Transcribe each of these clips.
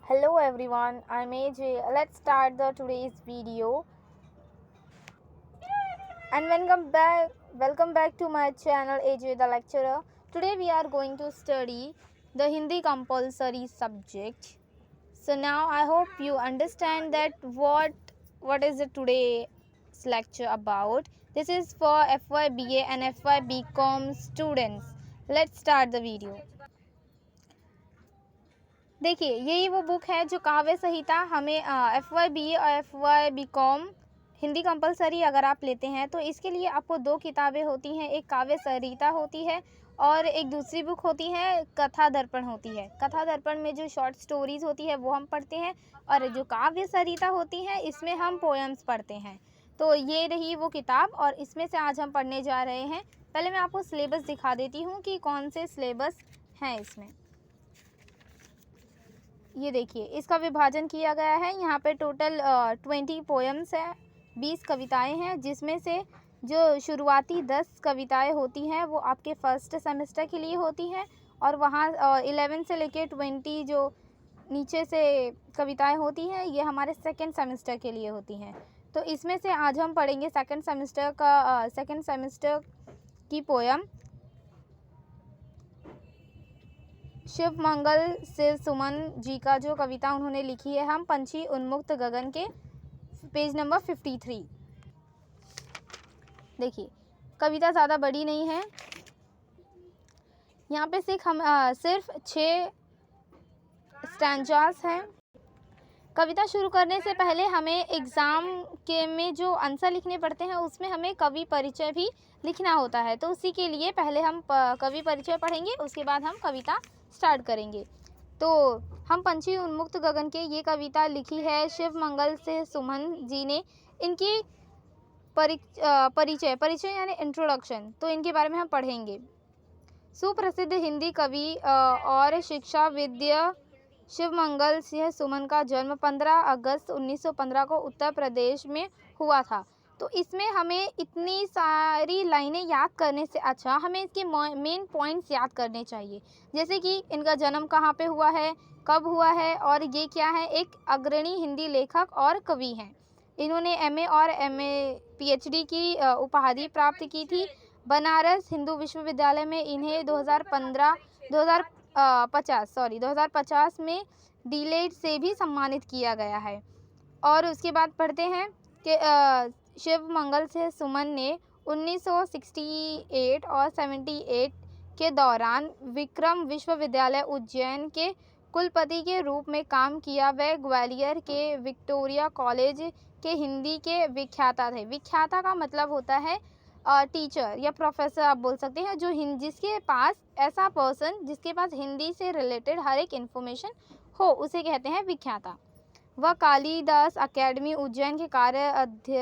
Hello everyone, I'm AJ. Let's start the today's video and welcome back to my channel AJ the lecturer. Today we are going to study the Hindi compulsory subject. So now I hope you understand that what is it today's lecture about. This is for FY BA and FY BCom students. Let's start the video. देखिए यही वो book है जो काव्य संहिता हमें FY BA और FY BCom Hindi compulsory अगर आप लेते हैं तो इसके लिए आपको दो किताबें होती हैं। एक काव्य संहिता होती है और एक दूसरी बुक होती है कथा दर्पण होती है। कथा दर्पण में जो शॉर्ट स्टोरीज होती है वो हम पढ़ते हैं और जो काव्य संहिता होती है इसमें हम पोएम्स पढ़ते हैं। तो ये रही वो किताब और इसमें से आज हम पढ़ने जा रहे हैं। पहले मैं आपको सिलेबस दिखा देती हूँ कि कौन से सिलेबस हैं इसमें। ये देखिए इसका विभाजन किया गया है। यहाँ पे टोटल 20 पोएम्स है, 20 कविताएं हैं, जिसमें से जो शुरुआती 10 कविताएं होती हैं वो आपके फर्स्ट सेमेस्टर के लिए होती हैं और वहाँ 11 से लेके 20 जो नीचे से कविताएं होती हैं ये हमारे सेकेंड सेमेस्टर के लिए होती हैं। तो इसमें से आज हम पढ़ेंगे सेकेंड सेमेस्टर की पोएम शिव मंगल से सुमन जी का जो कविता उन्होंने लिखी है हम पंछी उन्मुक्त गगन के पेज नंबर 53। देखिए कविता ज़्यादा बड़ी नहीं है। यहाँ पे सिर्फ 6 स्टैंजास हैं। कविता शुरू करने से पहले हमें एग्ज़ाम के में जो आंसर लिखने पड़ते हैं उसमें हमें कवि परिचय भी लिखना होता है। तो उसी के लिए पहले हम कवि परिचय पढ़ेंगे, उसके बाद हम कविता स्टार्ट करेंगे। तो हम पंछी उन्मुक्त गगन के ये कविता लिखी है शिव मंगल से सुमन जी ने। इनकी परिचय यानी इंट्रोडक्शन, तो इनके बारे में हम पढ़ेंगे। सुप्रसिद्ध हिंदी कवि और शिक्षाविद शिव मंगल सिंह सुमन का जन्म 15 अगस्त 1915 को उत्तर प्रदेश में हुआ था। तो इसमें हमें इतनी सारी लाइनें याद करने से अच्छा हमें इसके मेन पॉइंट्स याद करने चाहिए। जैसे कि इनका जन्म कहाँ पे हुआ है, कब हुआ है और ये क्या है। एक अग्रणी हिंदी लेखक और कवि हैं। इन्होंने MA और MA PhD की उपाधि प्राप्त की थी। बनारस हिंदू विश्वविद्यालय में इन्हें 2050 में डीलेट से भी सम्मानित किया गया है। और उसके बाद पढ़ते हैं कि शिव मंगल से सुमन ने 1968 और 78 के दौरान विक्रम विश्वविद्यालय उज्जैन के कुलपति के रूप में काम किया। वह ग्वालियर के विक्टोरिया कॉलेज के हिंदी के विख्याता थे। विख्याता का मतलब होता है टीचर या प्रोफेसर आप बोल सकते हैं। जो जिसके पास ऐसा पर्सन जिसके पास हिंदी से रिलेटेड हर एक इन्फॉर्मेशन हो उसे कहते हैं विख्याता। वह कालिदास अकेडमी उज्जैन के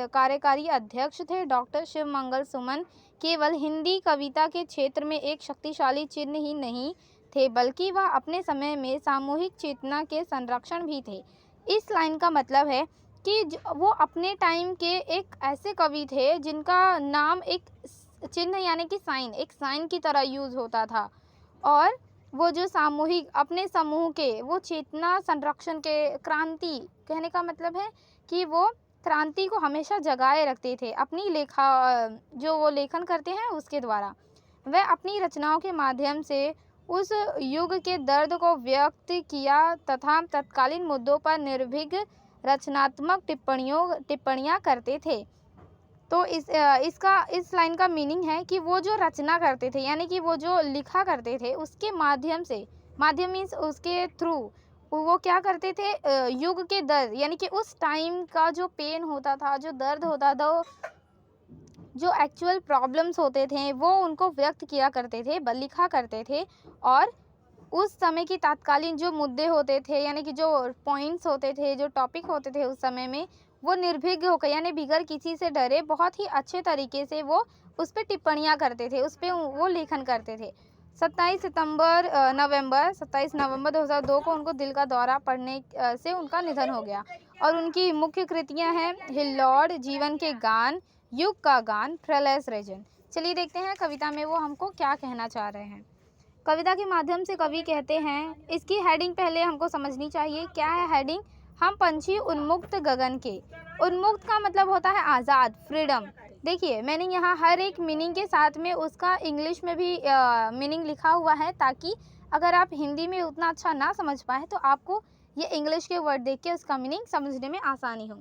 कार्यकारी अध्यक्ष थे। डॉक्टर शिव मंगल सुमन केवल हिंदी कविता के क्षेत्र में एक शक्तिशाली चिन्ह ही नहीं थे बल्कि वह अपने समय में सामूहिक चेतना के संरक्षण भी थे। इस लाइन का मतलब है कि वो अपने टाइम के एक ऐसे कवि थे जिनका नाम एक चिन्ह यानी कि एक साइन की तरह यूज़ होता था। और वो जो सामूहिक अपने समूह के वो चेतना संरक्षण के क्रांति कहने का मतलब है कि वो क्रांति को हमेशा जगाए रखते थे अपनी जो वो लेखन करते हैं उसके द्वारा। वह अपनी रचनाओं के माध्यम से उस युग के दर्द को व्यक्त किया तथा तत्कालीन मुद्दों पर निर्भीक रचनात्मक टिप्पणियाँ करते थे। तो इस लाइन का मीनिंग है कि वो जो रचना करते थे यानी कि वो जो लिखा करते थे उसके माध्यम मीन्स उसके थ्रू वो क्या करते थे, युग के दर्द यानी कि उस टाइम का जो पेन होता था, जो दर्द होता था, जो एक्चुअल प्रॉब्लम्स होते थे वो उनको व्यक्त किया करते थे, लिखा करते थे। और उस समय की तात्कालीन जो मुद्दे होते थे यानी कि जो पॉइंट्स होते थे, जो टॉपिक होते थे उस समय में, वो निर्भीक होकर यानी बिगर किसी से डरे बहुत ही अच्छे तरीके से वो उस पर टिप्पणियाँ करते थे, उस पर वो लेखन करते थे। 27 नवंबर 2002 को उनको दिल का दौरा पड़ने से उनका निधन हो गया। और उनकी मुख्य कृतियाँ हैं हिल्लौड़, जीवन के गान, युग का गान, प्रलय सृजन। चलिए देखते हैं कविता में वो हमको क्या कहना चाह रहे हैं। कविता के माध्यम से कवि कहते हैं, इसकी हेडिंग पहले हमको समझनी चाहिए। क्या है हेडिंग? हम पंछी उन्मुक्त गगन के। उन्मुक्त का मतलब होता है आज़ाद, फ्रीडम। देखिए मैंने यहाँ हर एक मीनिंग के साथ में उसका इंग्लिश में भी मीनिंग लिखा हुआ है, ताकि अगर आप हिंदी में उतना अच्छा ना समझ पाए तो आपको ये इंग्लिश के वर्ड देख के उसका मीनिंग समझने में आसानी हो।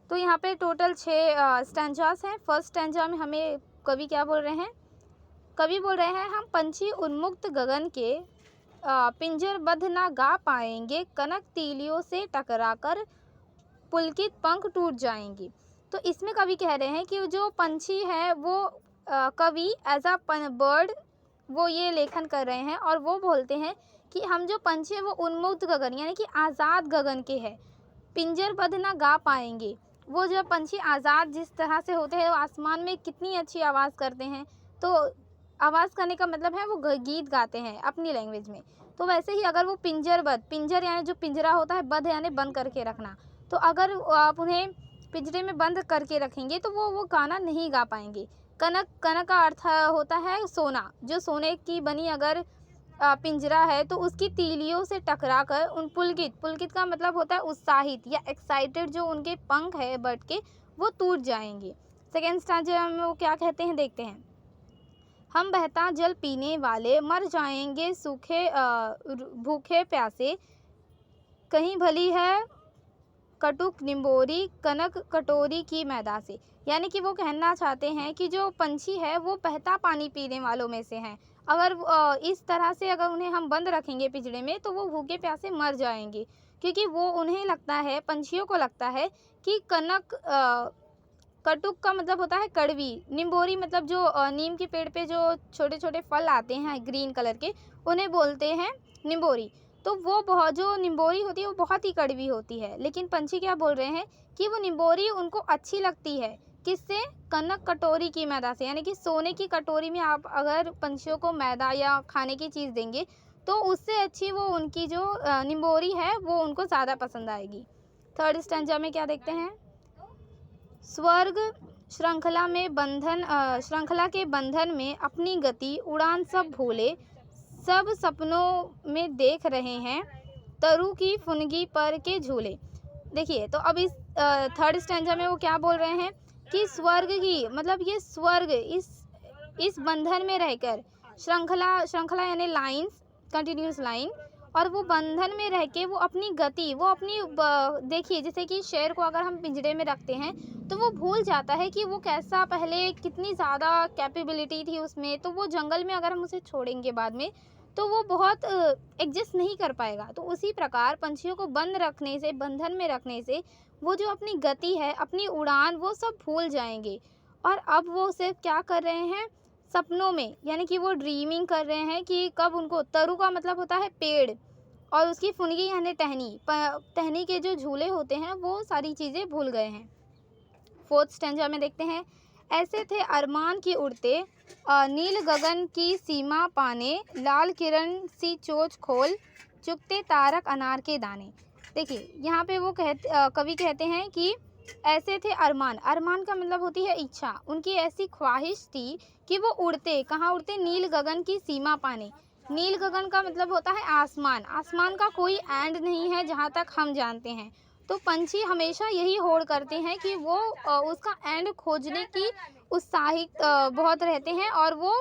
तो यहाँ पे टोटल 6 स्टैंजास हैं। फर्स्ट स्टैंजा में हमें कवि क्या बोल रहे हैं? कवि बोल रहे हैं, हम पंछी उन्मुक्त गगन के पिंजरबद्ध ना गा पाएंगे, कनक तीलियों से टकराकर पुलकित पंख टूट जाएंगे। तो इसमें कवि कह रहे हैं कि जो पंछी है वो कवि एज अ बर्ड वो ये लेखन कर रहे हैं, और वो बोलते हैं कि हम जो पंछी है वो उन्मुक्त गगन यानी कि आज़ाद गगन के हैं, पिंजरबद्ध ना गा पाएंगे। वो जब पंछी आज़ाद जिस तरह से होते हैं, वो आसमान में कितनी अच्छी आवाज़ करते हैं। तो आवाज़ करने का मतलब है वो गीत गाते हैं अपनी लैंग्वेज में। तो वैसे ही अगर वो पिंजरबद्ध, पिंजर यानी जो पिंजरा होता है, बद्ध यानी बंद करके रखना, तो अगर आप उन्हें पिंजरे में बंद करके रखेंगे तो वो गाना नहीं गा पाएंगे। कनक, कनक का अर्थ होता है सोना। जो सोने की बनी अगर पिंजरा है तो उसकी तीलियों से टकरा कर उन पुलकित, पुलकित का मतलब होता है उत्साहित या एक्साइटेड, जो उनके पंख है बर्ड के, वो टूट जाएंगे। सेकेंड स्टैंजा में वो क्या कहते हैं देखते हैं। हम बहता जल पीने वाले मर जाएंगे सूखे भूखे प्यासे, कहीं भली है कटुक निम्बोरी कनक कटोरी की मैदा से। यानी कि वो कहना चाहते हैं कि जो पंछी है वो बहता पानी पीने वालों में से हैं। अगर इस तरह से अगर उन्हें हम बंद रखेंगे पिंजरे में तो वो भूखे प्यासे मर जाएंगे, क्योंकि वो उन्हें लगता है, पंछियों को लगता है कि कनक कटुक का मतलब होता है कड़वी, निम्बोरी मतलब जो नीम के पेड़ पे जो छोटे छोटे फल आते हैं ग्रीन कलर के, उन्हें बोलते हैं निम्बोरी। तो वो बहुत, जो निम्बोरी होती है वो बहुत ही कड़वी होती है। लेकिन पंछी क्या बोल रहे हैं कि वो निम्बोरी उनको अच्छी लगती है। किससे? कनक कटोरी की मैदा से। यानी कि सोने की कटोरी में आप अगर पंछियों को मैदा या खाने की चीज़ देंगे तो उससे अच्छी वो उनकी जो निम्बोरी है वो उनको ज़्यादा पसंद आएगी। थर्ड स्टैंजा में क्या देखते हैं? स्वर्ग श्रृंखला में बंधन, श्रृंखला के बंधन में अपनी गति उड़ान सब भूले, सब सपनों में देख रहे हैं तरु की फुनगी पर के झूले। देखिए तो अब इस थर्ड स्टैंजा में वो क्या बोल रहे हैं कि स्वर्ग की, मतलब ये स्वर्ग इस बंधन में रहकर, श्रृंखला, श्रृंखला यानी लाइंस, कंटिन्यूस लाइन, और वो बंधन में रह के वो अपनी गति, वो अपनी देखिए जैसे कि शेर को अगर हम पिंजरे में रखते हैं तो वो भूल जाता है कि वो कैसा, पहले कितनी ज़्यादा कैपेबिलिटी थी उसमें, तो वो जंगल में अगर हम उसे छोड़ेंगे बाद में तो वो बहुत एडजस्ट नहीं कर पाएगा। तो उसी प्रकार पंछियों को बंद रखने से, बंधन में रखने से वो जो अपनी गति है, अपनी उड़ान, वो सब भूल जाएंगे। और अब वो सिर्फ क्या कर रहे हैं? सपनों में, यानी कि वो ड्रीमिंग कर रहे हैं कि कब उनको, तरु का मतलब होता है पेड़, और उसकी फुनगी यानी टहनी, टहनी के जो झूले होते हैं वो सारी चीज़ें भूल गए हैं। फोर्थ स्टैंजा में देखते हैं। ऐसे थे अरमान की उड़ते, नील गगन की सीमा पाने, लाल किरण सी चोंच खोल, चुगते तारक अनार के दाने। देखिए यहाँ पे वो कवि कहते हैं कि ऐसे थे अरमान, अरमान का मतलब होती है इच्छा। उनकी ऐसी ख्वाहिश थी कि वो उड़ते, कहाँ उड़ते? नील गगन की सीमा पाने। नील गगन का मतलब होता है आसमान, आसमान का कोई एंड नहीं है जहाँ तक हम जानते हैं। तो पंछी हमेशा यही होड़ करते हैं कि वो उसका एंड खोजने की उत्साहित बहुत रहते हैं, और वो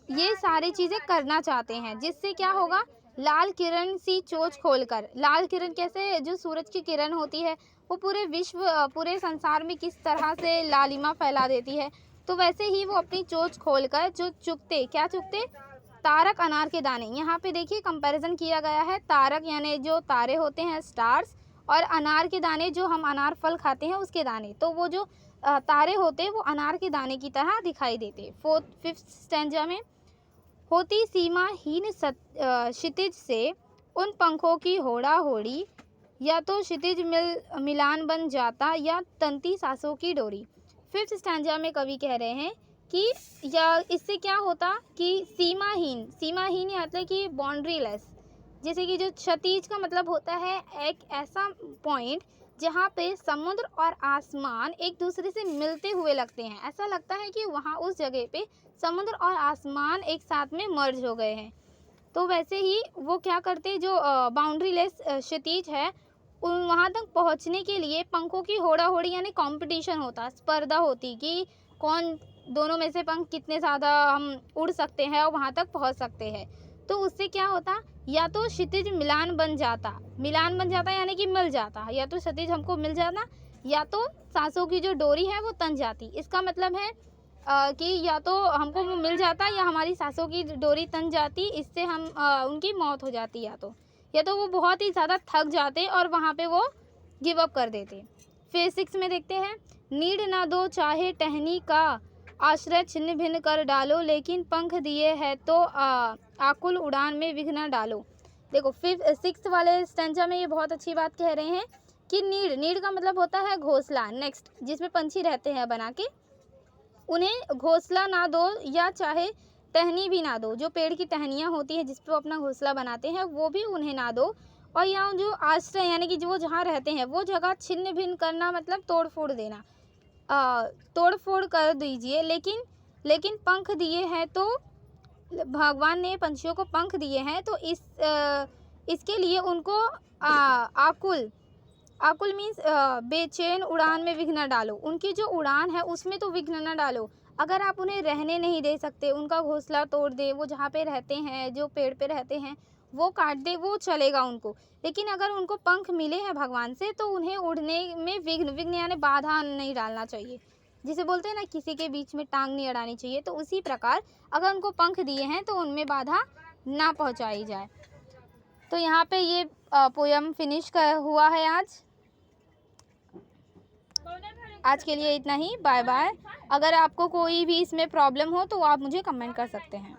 ये सारी चीज़ें करना चाहते हैं, जिससे क्या होगा? लाल किरण सी चोंच खोलकर, लाल किरण कैसे? जो सूरज की किरण होती है वो पूरे विश्व, पूरे संसार में किस तरह से लालिमा फैला देती है, तो वैसे ही वो अपनी चोंच खोलकर जो चुगते, क्या चुगते? तारक अनार के दाने। यहाँ पे देखिए कंपैरिजन किया गया है, तारक यानी जो तारे होते हैं, स्टार्स, और अनार के दाने जो हम अनार फल खाते हैं उसके दाने। तो वो जो तारे होते हैं वो अनार के दाने की तरह दिखाई देते। फिफ्थ स्टैंजा में, होती सीमाहीन क्षितिज से उन पंखों की होड़ा होड़ी, या तो क्षितिज मिलान बन जाता या तंती सांसों की डोरी। फिफ्थ स्टैंजा में कवि कह रहे हैं कि या इससे क्या होता कि सीमाहीन, सीमाहीन मतलब कि बाउंड्री लेस, जैसे कि जो क्षितिज का मतलब होता है एक ऐसा पॉइंट जहाँ पे समुद्र और आसमान एक दूसरे से मिलते हुए लगते हैं। ऐसा लगता है कि वहाँ उस जगह पे समुद्र और आसमान एक साथ में मर्ज हो गए हैं। तो वैसे ही वो क्या करते, जो बाउंड्री लेस क्षितिज है वहाँ तक पहुँचने के लिए पंखों की होड़ा होड़ी यानी कंपटीशन होता, स्पर्धा होती कि कौन दोनों में से पंख कितने ज़्यादा हम उड़ सकते हैं और वहाँ तक पहुँच सकते हैं। तो उससे क्या होता, या तो क्षितिज मिलान बन जाता यानी कि मिल जाता, या तो क्षितिज हमको मिल जाता, या तो सांसों की जो डोरी है वो तन जाती। इसका मतलब है कि या तो हमको वो मिल जाता या हमारी सांसों की डोरी तन जाती, इससे हम उनकी मौत हो जाती, या तो वो बहुत ही ज़्यादा थक जाते और वहाँ पे वो गिव अप कर देते। फिर 6 में देखते हैं, नीड ना दो चाहे टहनी का, आश्रय छिन्न भिन्न कर डालो, लेकिन पंख दिए है तो आकुल उड़ान में विघ्न न डालो। देखो 6th वाले स्टैंजा में ये बहुत अच्छी बात कह रहे हैं कि नीड का मतलब होता है घोंसला, नेक्स्ट जिसमें पंछी रहते हैं बना के, उन्हें घोंसला ना दो या चाहे टहनी भी ना दो, जो पेड़ की टहनियाँ होती हैं जिस पे वो अपना घोंसला बनाते हैं वो भी उन्हें ना दो, और यहाँ जो आश्रय यानी कि जो वो जहाँ रहते हैं वो जगह छिन्न भिन्न करना मतलब तोड़ फोड़ देना, तोड़ फोड़ कर दीजिए, लेकिन पंख दिए हैं तो भगवान ने पंछियों को पंख दिए हैं, तो इसके लिए उनको आकुल मीन्स बेचैन उड़ान में विघ्न न डालो, उनकी जो उड़ान है उसमें तो विघ्न न डालो। अगर आप उन्हें रहने नहीं दे सकते, उनका घोंसला तोड़ दे, वो जहाँ पे रहते हैं जो पेड़ पे रहते हैं वो काट दे, वो चलेगा उनको, लेकिन अगर उनको पंख मिले हैं भगवान से तो उन्हें उड़ने में विघ्न यानी बाधा नहीं डालना चाहिए, जिसे बोलते हैं ना किसी के बीच में टांग नहीं अड़ानी चाहिए। तो उसी प्रकार अगर उनको पंख दिए हैं तो उनमें बाधा ना पहुँचाई जाए। तो यहाँ पे ये पोयम फिनिश हुआ है आज के लिए इतना ही। Bye bye. अगर आपको कोई भी इसमें प्रॉब्लम हो तो आप मुझे कमेंट कर सकते हैं।